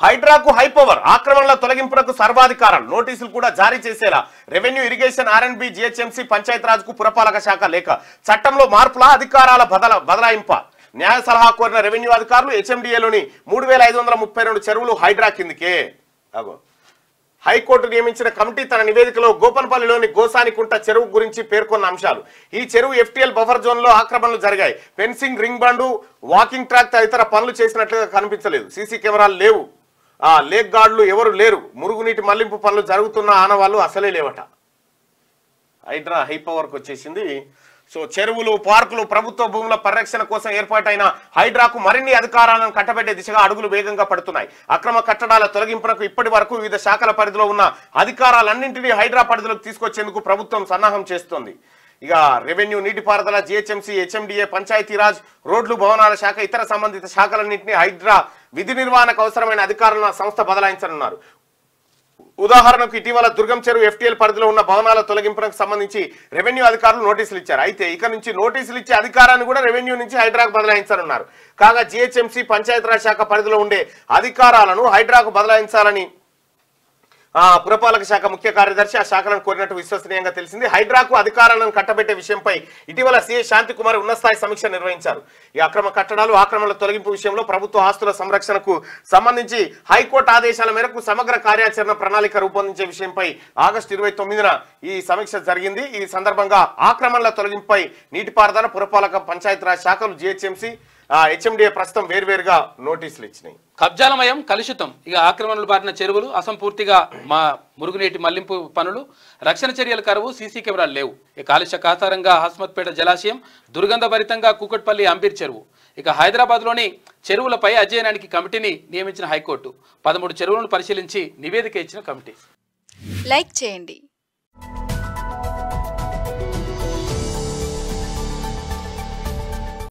హైడ్రాకు high power ఆక్రమణల తొలగింపునకు సర్వాధికారాలు నోటీసులు కూడా జారీ చేసేలా రెవెన్యూ ఇరిగేషన్ ఆర్ఎండ్బి జిహెచ్ఎంసీ పంచాయతీరాజ్కు పురపాలక శాఖ లేఖ చట్టంలో మార్పుల అధికారాల బదలాయింప న్యాయ సలహా కోరిన రెవెన్యూ అధికారులు హెచ్ఎండిఏలోని 3532 చెరువులు హైడ్రా కిందకే. హైకోర్టు నియమించిన కమిటీ తన నివేదికలో గోపన్పల్లిలోని గోసానికుంట చెరువు గురించి పేర్కొన్న అంశాలు. ఈ చెరువు ఎఫ్టీఎల్ బఫర్ జోన్ లో ఆక్రమణలు జరిగాయి. ఫెన్సింగ్, రింగ్ బండు, వాకింగ్ ట్రాక్ తదితర పనులు చేసినట్లుగా కనిపించలేదు. సీసీ కెమెరాలు లేవు. లేక్ గార్డులు ఎవరు లేరు. మురుగునీటి మళ్లింపు పనులు జరుగుతున్న ఆనవాళ్లు అసలే లేవట. హైడ్రా హైపవర్కి వచ్చేసింది. సో చెరువులు, పార్కులు, ప్రభుత్వ భూముల పరిరక్షణ కోసం ఏర్పాటైన హైడ్రాకు మరిన్ని అధికారాలను కట్టబెట్టే దిశగా అడుగులు వేగంగా పడుతున్నాయి. అక్రమ కట్టడాల తొలగింపునకు ఇప్పటి వరకు వివిధ శాఖల పరిధిలో ఉన్న అధికారాలన్నింటినీ హైడ్రా పరిధిలోకి తీసుకొచ్చేందుకు ప్రభుత్వం సన్నాహం చేస్తోంది. ఇక రెవెన్యూ, నీటిపారుదల, జిహెచ్ఎంసీ, హెచ్ఎండిఏ, పంచాయతీరాజ్, రోడ్లు, భవనాల శాఖ, ఇతర సంబంధిత శాఖలన్నింటినీ హైడ్రా విధి నిర్వహణకు అవసరమైన అధికారులను సంస్థ బదలాయించనున్నారు. ఉదాహరణకు ఇటీవల దుర్గం చెరువు ఎఫ్టీఎల్ పరిధిలో ఉన్న భవనాల తొలగింపునకు సంబంధించి రెవెన్యూ అధికారులు నోటీసులు ఇచ్చారు. అయితే ఇక నుంచి నోటీసులు ఇచ్చే అధికారాన్ని కూడా రెవెన్యూ నుంచి హైడ్రాకు బదలాయించారన్నారు. కాగా జిహెచ్ఎంసీ, పంచాయతీరాజ్ శాఖ పరిధిలో ఉండే అధికారాలను హైడ్రాకు బదలాయించాలని పురపాలక శాఖ ముఖ్య కార్యదర్శి ఆ శాఖలను కోరినట్టు విశ్వసనీయంగా తెలిసింది. హైడ్రాకు అధికారాలను కట్టబెట్టే విషయంపై ఇటీవల సీఏ శాంతికుమార్ ఉన్నతస్థాయి సమీక్ష నిర్వహించారు. ఈ అక్రమ కట్టడాలు, ఆక్రమణల తొలగింపు విషయంలో ప్రభుత్వ ఆస్తుల సంరక్షణకు సంబంధించి హైకోర్టు ఆదేశాల మేరకు సమగ్ర కార్యాచరణ ప్రణాళిక రూపొందించే విషయంపై ఆగస్టు 29న ఈ సమీక్ష జరిగింది. ఈ సందర్భంగా ఆక్రమణల తొలగింపుపై నీటిపారుదల, పురపాలక, పంచాయతీరాజ్ శాఖలు, జిహెచ్ఎంసీ, హెచ్ఎండిఏ ప్రస్తుతం వేర్వేరుగా నోటీసులు ఇచ్చినాయి. కబ్జాలమయం, కలుషితం. ఇక ఆక్రమణలు బారిన చెరువులు, అసంపూర్తిగా మురుగునీటి మళ్లింపు పనులు, రక్షణ చర్యల కరువు, సీసీ కెమెరాలు లేవు. ఇక కాలుష్య కాసారంగా హస్మత్పేట జలాశయం, దుర్గంధభరితంగా కూకట్పల్లి అంబీర్ చెరువు. ఇక హైదరాబాద్లోని చెరువులపై అధ్యయనానికి కమిటీని నియమించిన హైకోర్టు 13 చెరువులను పరిశీలించి నివేదిక ఇచ్చిన కమిటీ. లైక్ చేయండి.